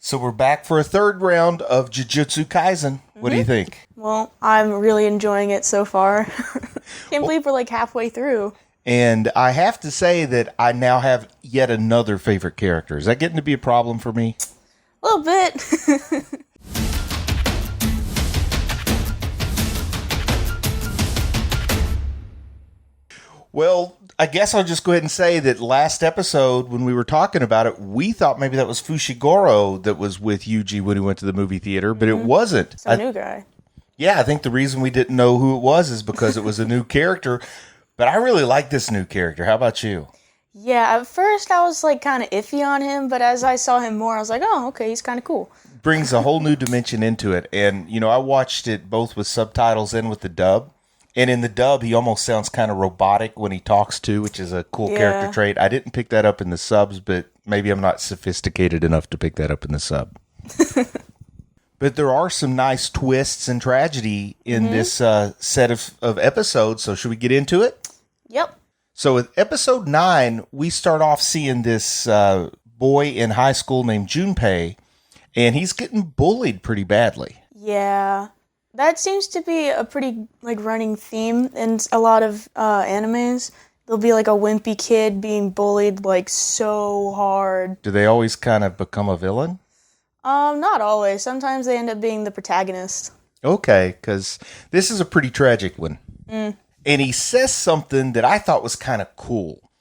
So we're back for a third round of Jujutsu Kaisen. What do you think? Well, I'm really enjoying it so far. Can't believe we're like halfway through. And I have to say that I now have yet another favorite character. Is that getting to be a problem for me? A little bit. Well, I guess I'll just go ahead and say that last episode, when we were talking about it, we thought maybe that was Fushiguro that was with Yuji when he went to the movie theater, but it wasn't. Some new guy. Yeah, I think the reason we didn't know who it was is because it was a new character. But I really like this new character. How about you? Yeah, at first I was like kind of iffy on him, but as I saw him more, I was like, oh, okay, he's kind of cool. Brings a whole new dimension into it. And, I watched it both with subtitles and with the dub. And in the dub, he almost sounds kind of robotic when he talks too, which is a cool character trait. I didn't pick that up in the subs, but maybe I'm not sophisticated enough to pick that up in the sub. But there are some nice twists and tragedy in this set of episodes. So should we get into it? Yep. So with episode 9, we start off seeing this boy in high school named Junpei, and he's getting bullied pretty badly. Yeah. That seems to be a pretty running theme in a lot of animes. There'll be like a wimpy kid being bullied so hard. Do they always kind of become a villain? Not always. Sometimes they end up being the protagonist. Okay, because this is a pretty tragic one. And he says something that I thought was kind of cool.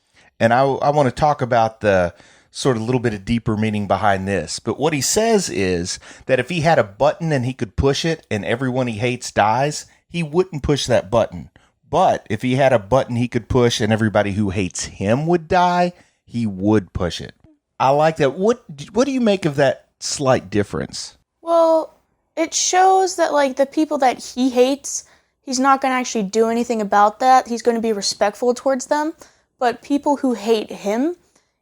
And I want to talk about the sort of little bit of deeper meaning behind this. But what he says is that if he had a button and he could push it and everyone he hates dies, he wouldn't push that button. But if he had a button he could push and everybody who hates him would die, he would push it. I like that. What do you make of that slight difference? Well, it shows that the people that he hates, he's not going to actually do anything about that. He's going to be respectful towards them. But people who hate him,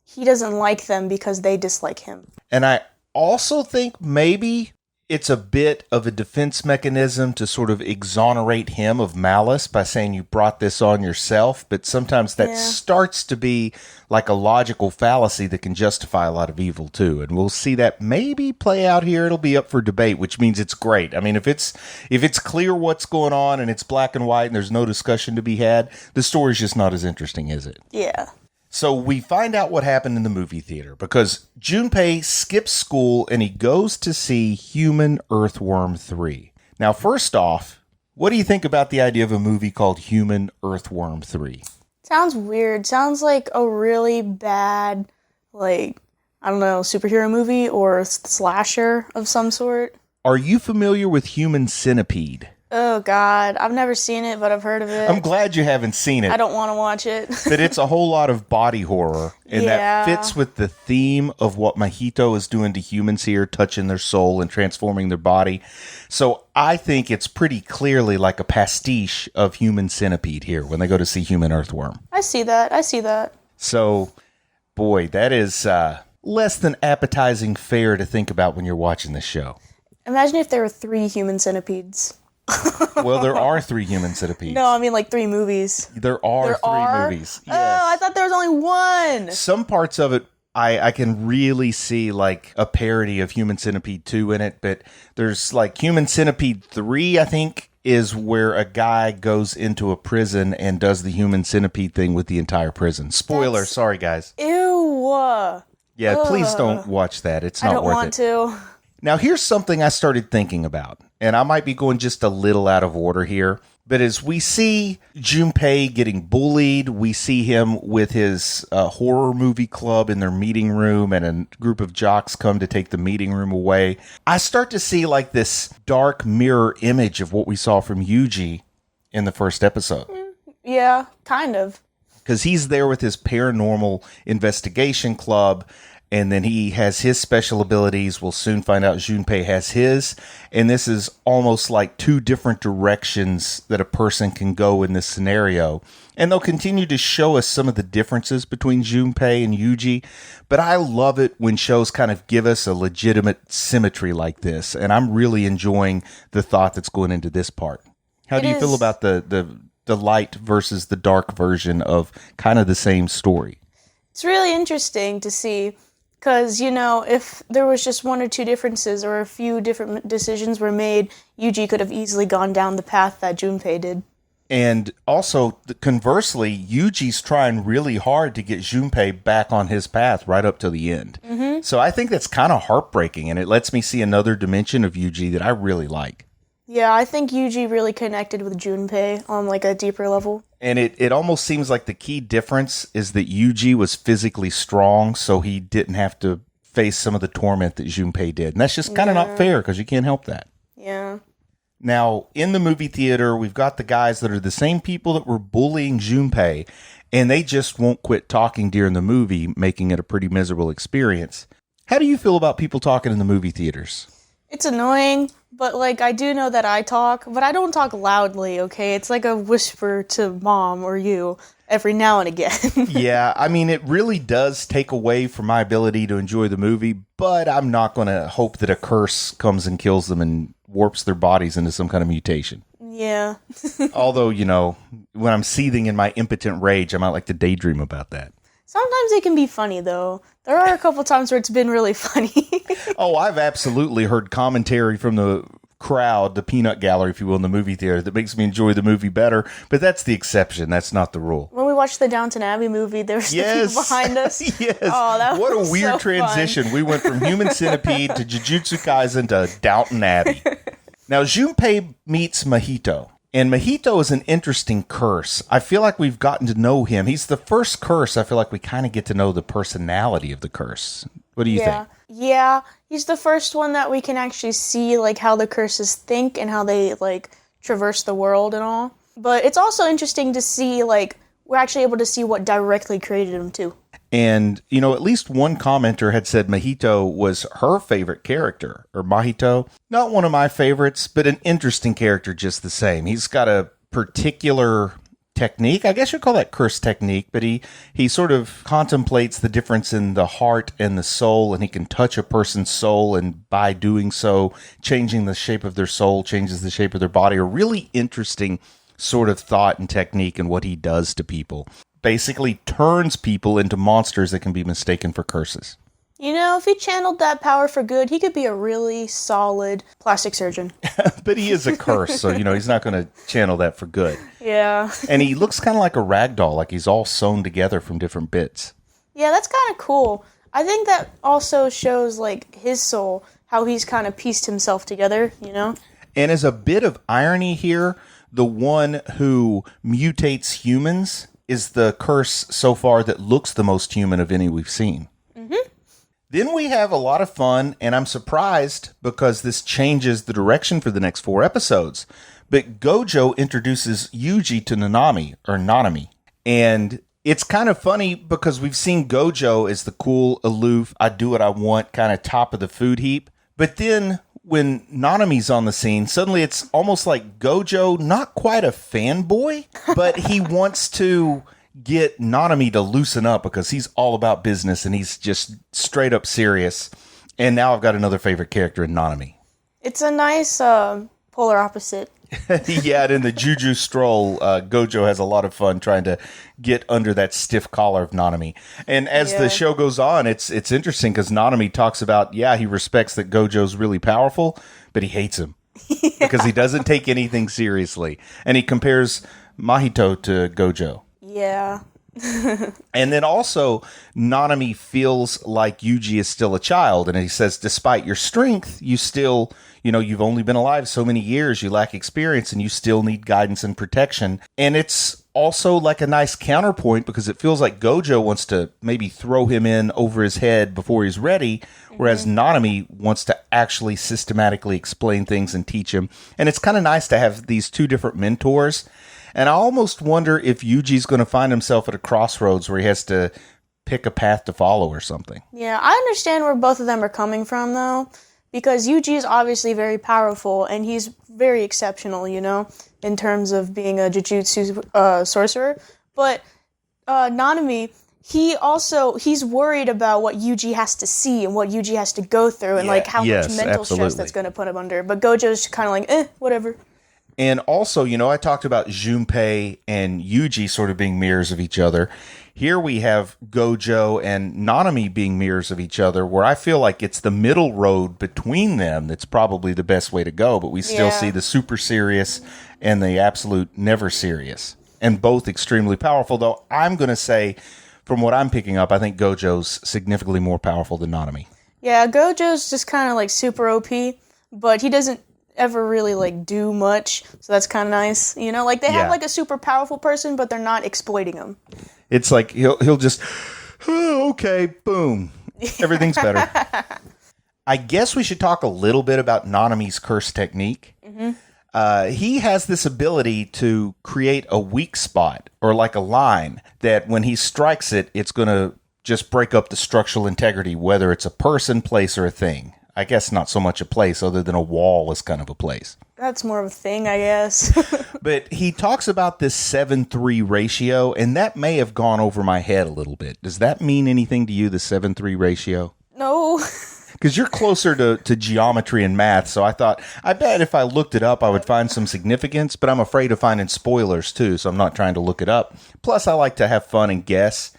he doesn't like them because they dislike him. And I also think maybe it's a bit of a defense mechanism to sort of exonerate him of malice by saying you brought this on yourself. But sometimes that starts to be like a logical fallacy that can justify a lot of evil too. And we'll see that maybe play out here. It'll be up for debate, which means it's great. I mean, if it's clear what's going on and it's black and white and there's no discussion to be had, the story's just not as interesting, is it? Yeah. So we find out what happened in the movie theater because Junpei skips school and he goes to see Human Earthworm 3. Now, first off, what do you think about the idea of a movie called Human Earthworm 3? Sounds weird. Sounds like a really bad, superhero movie or slasher of some sort. Are you familiar with Human Centipede? Oh, God. I've never seen it, but I've heard of it. I'm glad you haven't seen it. I don't want to watch it. But it's a whole lot of body horror. And that fits with the theme of what Mahito is doing to humans here, touching their soul and transforming their body. So I think it's pretty clearly like a pastiche of Human Centipede here when they go to see Human Earthworm. I see that. So, boy, that is less than appetizing fare to think about when you're watching this show. Imagine if there were 3 human centipedes. Well, there are 3 human centipedes. No, I mean 3 movies. There are 3 movies. Yes. Oh, I thought there was only 1. Some parts of it, I can really see a parody of Human Centipede 2 in it, but there's Human Centipede 3, I think, is where a guy goes into a prison and does the Human Centipede thing with the entire prison. Spoiler, sorry guys. Ew. Yeah, please don't watch that. It's not worth it. I don't want to. Now, here's something I started thinking about, and I might be going just a little out of order here, but as we see Junpei getting bullied, we see him with his horror movie club in their meeting room, and a group of jocks come to take the meeting room away. I start to see this dark mirror image of what we saw from Yuji in the first episode. Yeah, kind of. Because he's there with his paranormal investigation club, and then he has his special abilities. We'll soon find out Junpei has his. And this is almost like 2 different directions that a person can go in this scenario. And they'll continue to show us some of the differences between Junpei and Yuji. But I love it when shows kind of give us a legitimate symmetry like this. And I'm really enjoying the thought that's going into this part. How do you feel about the light versus the dark version of kind of the same story? It's really interesting to see. Because, if there was just one or two differences or a few different decisions were made, Yuji could have easily gone down the path that Junpei did. And also, conversely, Yuji's trying really hard to get Junpei back on his path right up to the end. Mm-hmm. So I think that's kind of heartbreaking, and it lets me see another dimension of Yuji that I really like. Yeah, I think Yuji really connected with Junpei on like a deeper level. And it almost seems like the key difference is that Yuji was physically strong, so he didn't have to face some of the torment that Junpei did. And that's just kind of not fair, because you can't help that. Yeah. Now, in the movie theater, we've got the guys that are the same people that were bullying Junpei, and they just won't quit talking during the movie, making it a pretty miserable experience. How do you feel about people talking in the movie theaters? It's annoying, but I do know that I talk, but I don't talk loudly, okay? It's like a whisper to mom or you every now and again. Yeah, I mean, it really does take away from my ability to enjoy the movie, but I'm not going to hope that a curse comes and kills them and warps their bodies into some kind of mutation. Yeah. Although, when I'm seething in my impotent rage, I might like to daydream about that. Sometimes it can be funny, though. There are a couple times where it's been really funny. Oh, I've absolutely heard commentary from the crowd, the peanut gallery, if you will, in the movie theater that makes me enjoy the movie better, but that's the exception. That's not the rule. When we watched the Downton Abbey movie, there was the people behind us. Yes. Oh, that what was a weird so transition. Fun. We went from Human Centipede to Jujutsu Kaisen to Downton Abbey. Now, Junpei meets Mahito. And Mahito is an interesting curse. I feel like we've gotten to know him. He's the first curse. I feel like we kind of get to know the personality of the curse. What do you think? Yeah, he's the first one that we can actually see how the curses think and how they traverse the world and all. But it's also interesting to see we're actually able to see what directly created him too. And, at least one commenter had said Mahito was her favorite character, or Mahito. Not one of my favorites, but an interesting character just the same. He's got a particular technique. I guess you'd call that curse technique, but he sort of contemplates the difference in the heart and the soul, and he can touch a person's soul, and by doing so, changing the shape of their soul, changes the shape of their body. A really interesting sort of thought and technique in what he does to people. Basically turns people into monsters that can be mistaken for curses. If he channeled that power for good, he could be a really solid plastic surgeon. But he is a curse, so, he's not going to channel that for good. Yeah. And he looks kind of like a rag doll, like he's all sewn together from different bits. Yeah, that's kind of cool. I think that also shows, his soul, how he's kind of pieced himself together, And as a bit of irony here, the one who mutates humans is the curse so far that looks the most human of any we've seen. Mm-hmm. Then we have a lot of fun, and I'm surprised because this changes the direction for the next 4 episodes. But Gojo introduces Yuji to Nanami. And it's kind of funny because we've seen Gojo as the cool, aloof, I do what I want, kind of top of the food heap. But then when Nanami's on the scene, suddenly it's almost like Gojo, not quite a fanboy, but he wants to get Nanami to loosen up because he's all about business and he's just straight up serious. And now I've got another favorite character in Nanami. It's a nice polar opposite. Yeah, and in the Juju Stroll, Gojo has a lot of fun trying to get under that stiff collar of Nanami. And as the show goes on, it's interesting because Nanami talks about, he respects that Gojo's really powerful, but he hates him because he doesn't take anything seriously. And he compares Mahito to Gojo. Yeah. And then also, Nanami feels like Yuji is still a child. And he says, despite your strength, you still, you've only been alive so many years, you lack experience, and you still need guidance and protection. And it's also like a nice counterpoint because it feels like Gojo wants to maybe throw him in over his head before he's ready, whereas Nanami wants to actually systematically explain things and teach him. And it's kind of nice to have these two different mentors. And I almost wonder if Yuji's going to find himself at a crossroads where he has to pick a path to follow or something. Yeah, I understand where both of them are coming from, though, because Yuji is obviously very powerful, and he's very exceptional, in terms of being a Jujutsu sorcerer. But Nanami, he's worried about what Yuji has to see and what Yuji has to go through and, how much mental stress that's going to put him under. But Gojo's kind of whatever. And also, I talked about Junpei and Yuji sort of being mirrors of each other. Here we have Gojo and Nanami being mirrors of each other, where I feel like it's the middle road between them that's probably the best way to go, but we still see the super serious and the absolute never serious. And both extremely powerful, though I'm going to say, from what I'm picking up, I think Gojo's significantly more powerful than Nanami. Yeah, Gojo's just kind of like super OP, but he doesn't ever really like do much, so that's kind of nice. Like they have like a super powerful person, but they're not exploiting him. It's like he'll just, okay, boom, everything's better. I guess we should talk a little bit about Nanami's curse technique. Mm-hmm. He has this ability to create a weak spot or like a line that when he strikes it, it's going to just break up the structural integrity, whether it's a person, place, or a thing. I guess not so much a place other than a wall is kind of a place. That's more of a thing, I guess. But he talks about this 7-3 ratio, and that may have gone over my head a little bit. Does that mean anything to you, the 7-3 ratio? No. Because you're closer to geometry and math, so I bet if I looked it up, I would find some significance, but I'm afraid of finding spoilers too, so I'm not trying to look it up. Plus, I like to have fun and guess.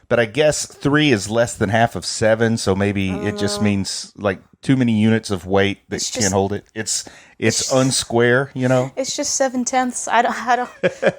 But I guess 3 is less than half of 7, so maybe it just means like too many units of weight that can't hold it. It's unsquare, It's just 7/10. I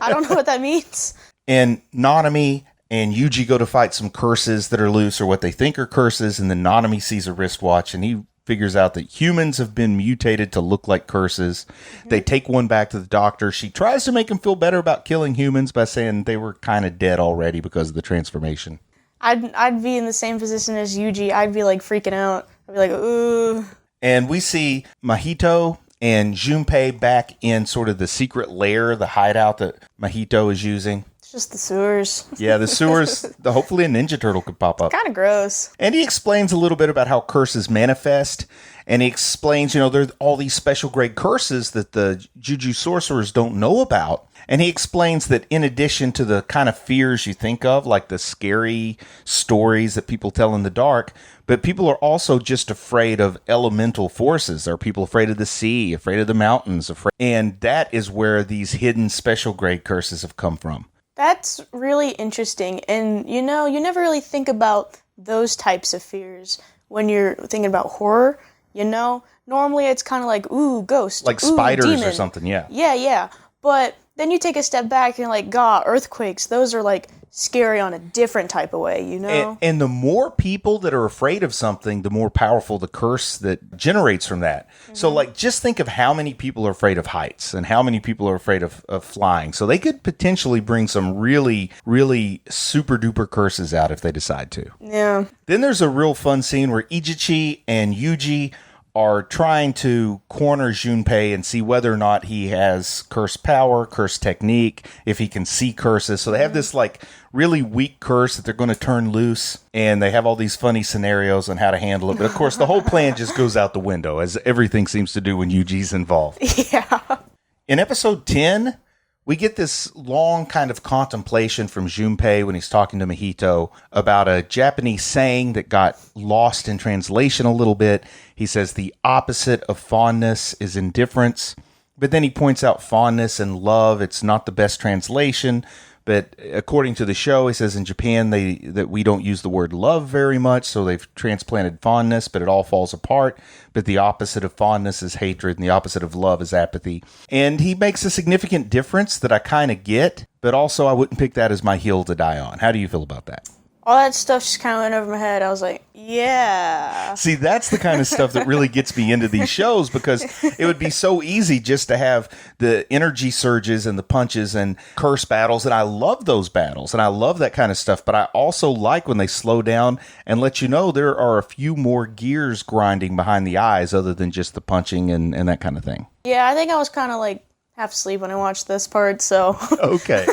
don't know what that means. And Nanami and Yuji go to fight some curses that are loose or what they think are curses, and then Nanami sees a wristwatch and he figures out that humans have been mutated to look like curses. Mm-hmm. They take one back to the doctor. She tries to make him feel better about killing humans by saying they were kind of dead already because of the transformation. I'd be in the same position as Yuji. I'd be like freaking out. I'd be like, ooh. And we see Mahito and Junpei back in sort of the secret lair, the hideout that Mahito is using. It's just the sewers. Yeah, the sewers. Hopefully a Ninja Turtle could pop up. Kind of gross. And he explains a little bit about how curses manifest. And he explains, there's all these special grade curses that the Juju sorcerers don't know about. And he explains that in addition to the kind of fears you think of, like the scary stories that people tell in the dark, but people are also just afraid of elemental forces. There are people afraid of the sea, afraid of the mountains. And that is where these hidden special grade curses have come from. That's really interesting. And, you never really think about those types of fears when you're thinking about horror, Normally it's kind of like, ooh, ghost. Like ooh, spiders demon. or something, yeah. Yeah. But then you take a step back and you're like, God, earthquakes, those are like scary on a different type of way, And the more people that are afraid of something, the more powerful the curse that generates from that. Mm-hmm. So, just think of how many people are afraid of heights and how many people are afraid of flying. So they could potentially bring some really, really super duper curses out if they decide to. Yeah. Then there's a real fun scene where Ijichi and Yuji are trying to corner Junpei and see whether or not he has curse power, curse technique, if he can see curses. So they have this really weak curse that they're going to turn loose, and they have all these funny scenarios on how to handle it. But of course, the whole plan just goes out the window, as everything seems to do when Yuji's involved. Yeah. In episode 10, we get this long kind of contemplation from Junpei when he's talking to Mahito about a Japanese saying that got lost in translation a little bit. He says the opposite of fondness is indifference, but then he points out fondness and love. It's not the best translation, but according to the show, he says in Japan that we don't use the word love very much, so they've transplanted fondness, but it all falls apart. But the opposite of fondness is hatred, and the opposite of love is apathy. And he makes a significant difference that I kind of get, but also I wouldn't pick that as my hill to die on. How do you feel about that? All that stuff just kind of went over my head. I was like, yeah. See, that's the kind of stuff that really gets me into these shows, because it would be so easy just to have the energy surges and the punches and curse battles. And I love those battles and I love that kind of stuff. But I also like when they slow down and let you know there are a few more gears grinding behind the eyes other than just the punching and that kind of thing. Yeah, I think I was kind of half asleep when I watched this part, so. Okay.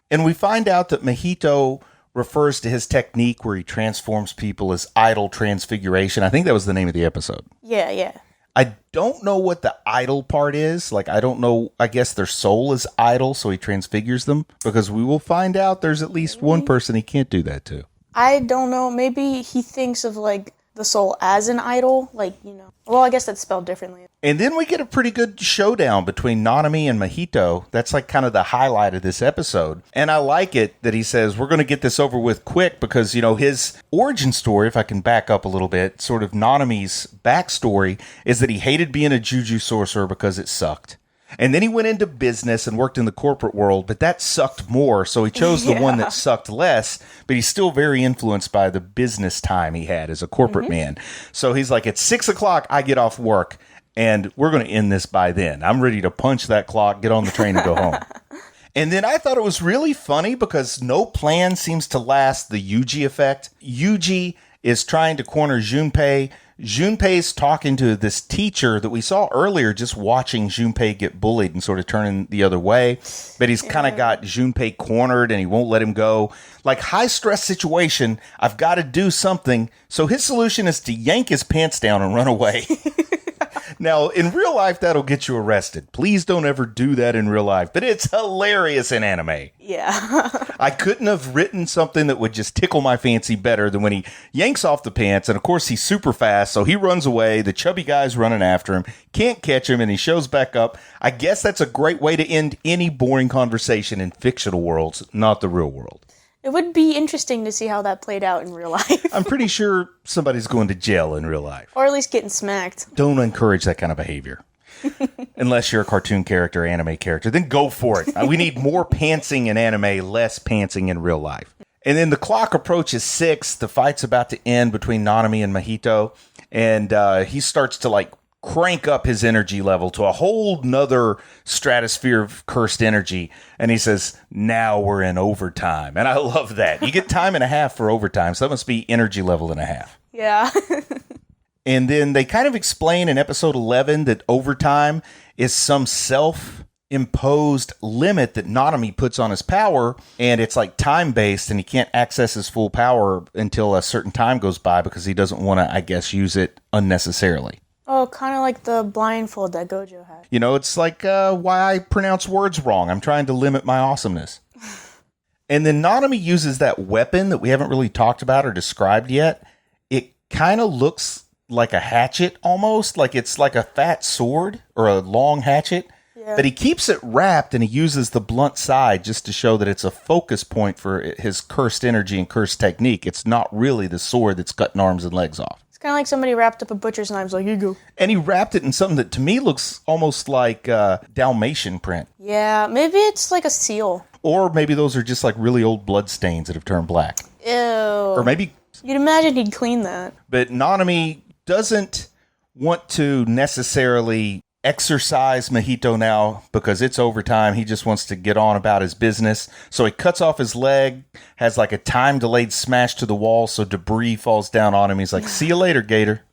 And we find out that Mahito refers to his technique where he transforms people as idol transfiguration. I think that was the name of the episode. Yeah. I don't know what the idol part is. I don't know. I guess their soul is idol, so he transfigures them, because we will find out there's at least one person he can't do that to. I don't know. Maybe he thinks of the the soul as an idol. Like, well, I guess that's spelled differently. And then we get a pretty good showdown between Nanami and Mahito. That's like kind of the highlight of this episode. And I like it that he says, we're going to get this over with quick because, his origin story, if I can back up a little bit, sort of Nanami's backstory is that he hated being a juju sorcerer because it sucked. And then he went into business and worked in the corporate world, but that sucked more, so he chose the one that sucked less, but he's still very influenced by the business time he had as a corporate man. So he's like, at 6 o'clock, I get off work, and we're going to end this by then. I'm ready to punch that clock, get on the train, and go home. And then I thought it was really funny because no plan seems to last the Yuji effect. Yuji is trying to corner Junpei. Junpei's talking to this teacher that we saw earlier, just watching Junpei get bullied and sort of turning the other way. But he's kind of got Junpei cornered and he won't let him go. Like, high stress situation, I've got to do something. So his solution is to yank his pants down and run away. Now, in real life, that'll get you arrested. Please don't ever do that in real life. But it's hilarious in anime. Yeah. I couldn't have written something that would just tickle my fancy better than when he yanks off the pants. And, of course, he's super fast, so he runs away. The chubby guy's running after him. Can't catch him, and he shows back up. I guess that's a great way to end any boring conversation in fictional worlds, not the real world. It would be interesting to see how that played out in real life. I'm pretty sure somebody's going to jail in real life. Or at least getting smacked. Don't encourage that kind of behavior. Unless you're a cartoon character, anime character, then go for it. We need more pantsing in anime, less pantsing in real life. And then the clock approaches 6. The fight's about to end between Nanami and Mahito. And he starts to, crank up his energy level to a whole nother stratosphere of cursed energy. And he says, now we're in overtime. And I love that. You get time and a half for overtime, so that must be energy level and a half. Yeah. And then they kind of explain in episode 11 that overtime is some self-imposed limit that Nanami puts on his power, and it's time-based, and he can't access his full power until a certain time goes by because he doesn't want to, I guess, use it unnecessarily. Oh, kind of like the blindfold that Gojo had. It's like why I pronounce words wrong. I'm trying to limit my awesomeness. And then Nanami uses that weapon that we haven't really talked about or described yet. It kind of looks like a hatchet almost, like it's like a fat sword or a long hatchet. Yeah. But he keeps it wrapped and he uses the blunt side just to show that it's a focus point for his cursed energy and cursed technique. It's not really the sword that's cutting arms and legs off. Kind of like somebody wrapped up a butcher's knife, like, here you go. And he wrapped it in something that to me looks almost like Dalmatian print. Yeah, maybe it's like a seal. Or maybe those are just like really old blood stains that have turned black. Ew. Or maybe... You'd imagine he'd clean that. But Nanami doesn't want to necessarily exercise Mahito now because it's overtime. He just wants to get on about his business. So he cuts off his leg, has like a time-delayed smash to the wall so debris falls down on him. He's like, see you later, Gator.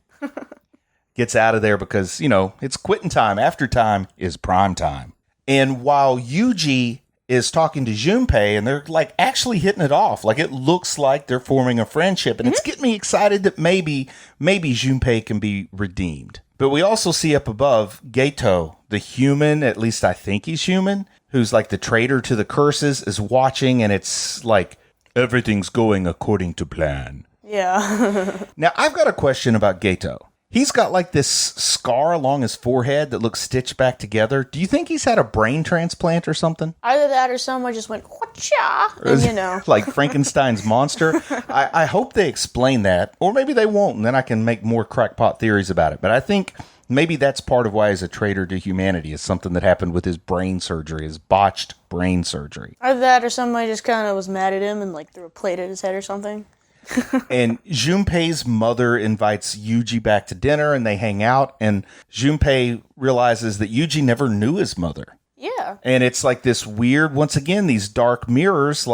Gets out of there because, it's quitting time. After time is prime time. And while Yuji is talking to Junpei and they're actually hitting it off, it looks like they're forming a friendship. And it's getting me excited that maybe Junpei can be redeemed. But we also see up above Geto, the human, at least I think he's human, who's like the traitor to the curses, is watching, and it's like, everything's going according to plan. Yeah. Now, I've got a question about Geto. He's got this scar along his forehead that looks stitched back together. Do you think he's had a brain transplant or something? Either that or someone just went, whatcha, and like Frankenstein's monster. I hope they explain that, or maybe they won't, and then I can make more crackpot theories about it. But I think maybe that's part of why he's a traitor to humanity, is something that happened with his brain surgery, his botched brain surgery. Either that or somebody just kind of was mad at him and threw a plate at his head or something. And Junpei's mother invites Yuji back to dinner, and they hang out, and Junpei realizes that Yuji never knew his mother. Yeah. And it's like this weird, once again, these dark mirrors,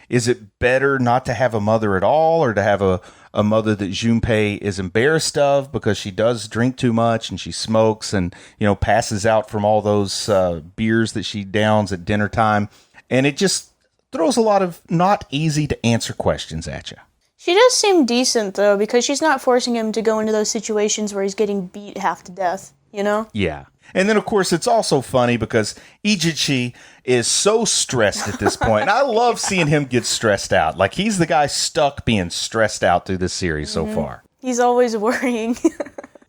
is it better not to have a mother at all, or to have a mother that Junpei is embarrassed of because she does drink too much and she smokes and, passes out from all those beers that she downs at dinner time. And it just throws a lot of not easy to answer questions at you. She does seem decent, though, because she's not forcing him to go into those situations where he's getting beat half to death, Yeah. And then, of course, it's also funny because Ijichi is so stressed at this point. And I love seeing him get stressed out. He's the guy stuck being stressed out through this series so far. He's always worrying.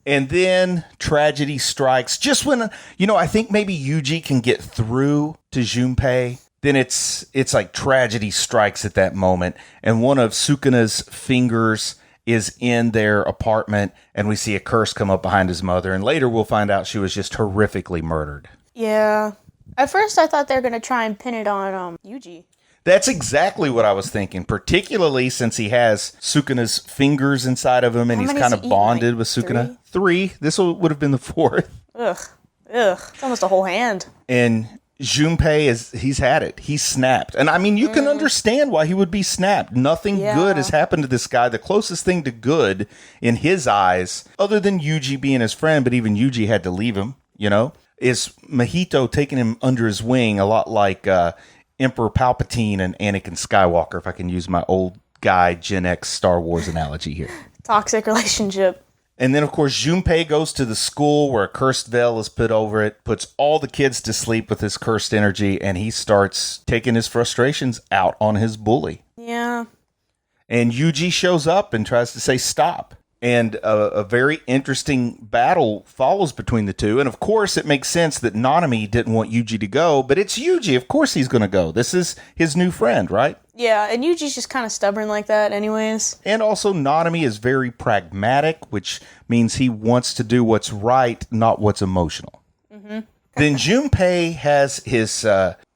And then tragedy strikes. Just when, I think maybe Yuji can get through to Junpei, then it's like tragedy strikes at that moment. And one of Sukuna's fingers is in their apartment, and we see a curse come up behind his mother. And later we'll find out she was just horrifically murdered. Yeah. At first I thought they were going to try and pin it on Yuji. That's exactly what I was thinking, particularly since he has Sukuna's fingers inside of him, and he's kind of bonded with Sukuna. Three. This would have been the fourth. Ugh. It's almost a whole hand. And Junpei, he's had it. He's snapped. And I mean, you can understand why he would be snapped. Nothing good has happened to this guy. The closest thing to good in his eyes, other than Yuji being his friend, but even Yuji had to leave him, is Mahito taking him under his wing, a lot like Emperor Palpatine and Anakin Skywalker, if I can use my old guy Gen X Star Wars analogy here. Toxic relationship. And then, of course, Junpei goes to the school where a cursed veil is put over it, puts all the kids to sleep with his cursed energy, and he starts taking his frustrations out on his bully. Yeah. And Yuji shows up and tries to say stop. And a very interesting battle follows between the two. And of course, it makes sense that Nanami didn't want Yuji to go, but it's Yuji. Of course he's going to go. This is his new friend, right? Yeah, and Yuji's just kind of stubborn like that anyways. And also, Nanami is very pragmatic, which means he wants to do what's right, not what's emotional. Mm-hmm. Then Junpei has his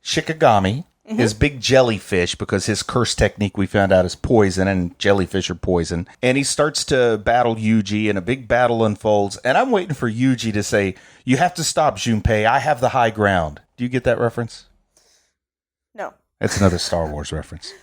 Shikigami, his big jellyfish, because his curse technique we found out is poison, and jellyfish are poison. And he starts to battle Yuji, and a big battle unfolds. And I'm waiting for Yuji to say, "You have to stop, Junpei. I have the high ground." Do you get that reference? No. That's another Star Wars reference.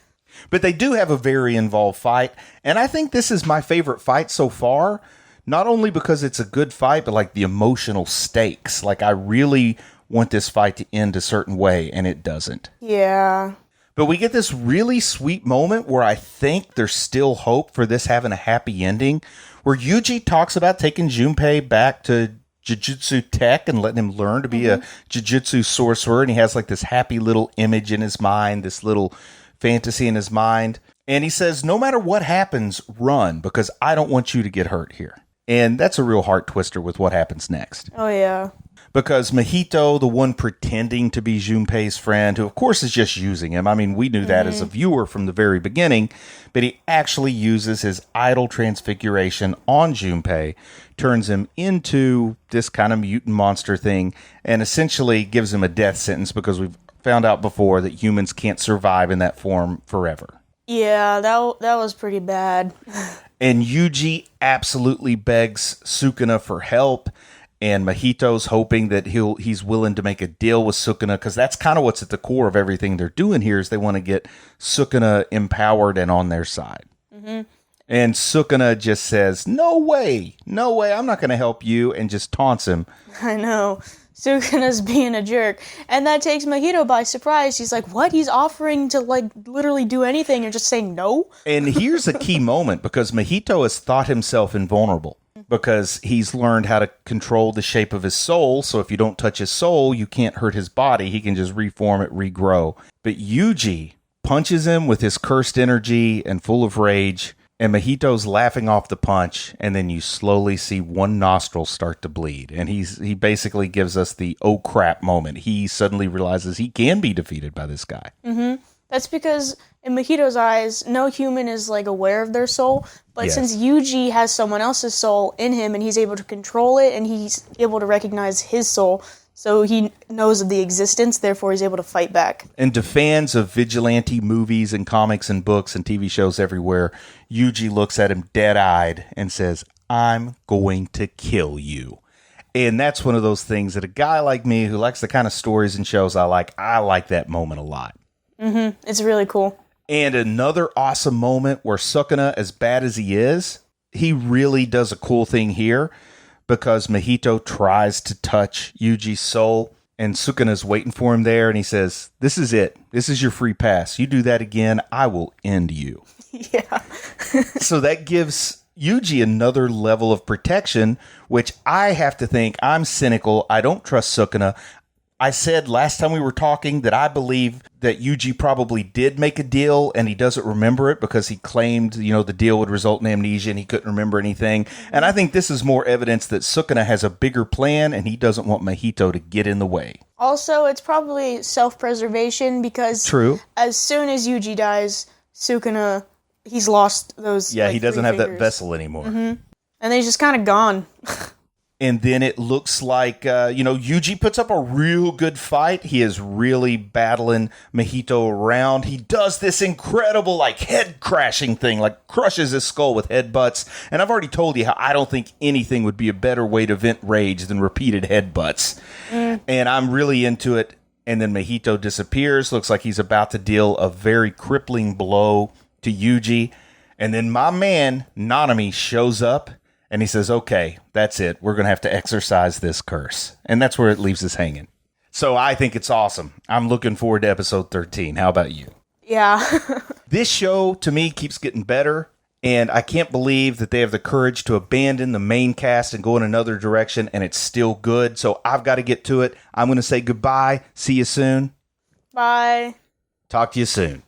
But they do have a very involved fight. And I think this is my favorite fight so far. Not only because it's a good fight, but like the emotional stakes. Like I really want this fight to end a certain way, and it doesn't. Yeah. But we get this really sweet moment where I think there's still hope for this having a happy ending, where Yuji talks about taking Junpei back to Jujutsu Tech and letting him learn to be a Jujutsu sorcerer, and he has like this happy little image in his mind, this little fantasy in his mind. And he says, no matter what happens, run, because I don't want you to get hurt here. And that's a real heart twister with what happens next. Oh, yeah. Because Mahito, the one pretending to be Junpei's friend, who of course is just using him. I mean, we knew that as a viewer from the very beginning, but he actually uses his idol transfiguration on Junpei, turns him into this kind of mutant monster thing, and essentially gives him a death sentence because we've found out before that humans can't survive in that form forever. Yeah, that was pretty bad. And Yuji absolutely begs Sukuna for help. And Mahito's hoping that he's willing to make a deal with Sukuna, because that's kind of what's at the core of everything they're doing here is they want to get Sukuna empowered and on their side. Mm-hmm. And Sukuna just says, no way, I'm not going to help you, and just taunts him. I know. Sukuna's being a jerk. And that takes Mahito by surprise. He's like, what? He's offering to, like, literally do anything and just saying no? And here's a key moment, because Mahito has thought himself invulnerable. Because he's learned how to control the shape of his soul, so if you don't touch his soul, you can't hurt his body. He can just reform it, regrow. But Yuji punches him with his cursed energy and full of rage, and Mahito's laughing off the punch, and then you slowly see one nostril start to bleed. And he basically gives us the oh crap moment. He suddenly realizes he can be defeated by this guy. Mm-hmm. That's because in Mahito's eyes, no human is like aware of their soul. But since Yuji has someone else's soul in him and he's able to control it and he's able to recognize his soul, so he knows of the existence, therefore he's able to fight back. And to fans of vigilante movies and comics and books and TV shows everywhere, Yuji looks at him dead-eyed and says, I'm going to kill you. And that's one of those things that a guy like me who likes the kind of stories and shows I like that moment a lot. Mm-hmm. It's really cool. And another awesome moment where Sukuna, as bad as he is, he really does a cool thing here because Mahito tries to touch Yuji's soul and Sukuna's waiting for him there and he says, this is it. This is your free pass. You do that again, I will end you. Yeah. So that gives Yuji another level of protection, which I have to think, I'm cynical. I don't trust Sukuna. I said last time we were talking that I believe that Yuji probably did make a deal and he doesn't remember it because he claimed, the deal would result in amnesia and he couldn't remember anything. And I think this is more evidence that Sukuna has a bigger plan and he doesn't want Mahito to get in the way. Also, it's probably self-preservation because True. As soon as Yuji dies, Sukuna, he's lost those. Yeah, he doesn't have fingers. that vessel anymore. Mm-hmm. And he's just kind of gone. And then it looks like, Yuji puts up a real good fight. He is really battling Mahito around. He does this incredible, head crashing thing, crushes his skull with headbutts. And I've already told you how I don't think anything would be a better way to vent rage than repeated headbutts. And I'm really into it. And then Mahito disappears. Looks like he's about to deal a very crippling blow to Yuji. And then my man, Nanami, shows up. And he says, okay, that's it. We're going to have to exorcise this curse. And that's where it leaves us hanging. So I think it's awesome. I'm looking forward to episode 13. How about you? Yeah. This show, to me, keeps getting better. And I can't believe that they have the courage to abandon the main cast and go in another direction. And it's still good. So I've got to get to it. I'm going to say goodbye. See you soon. Bye. Talk to you soon.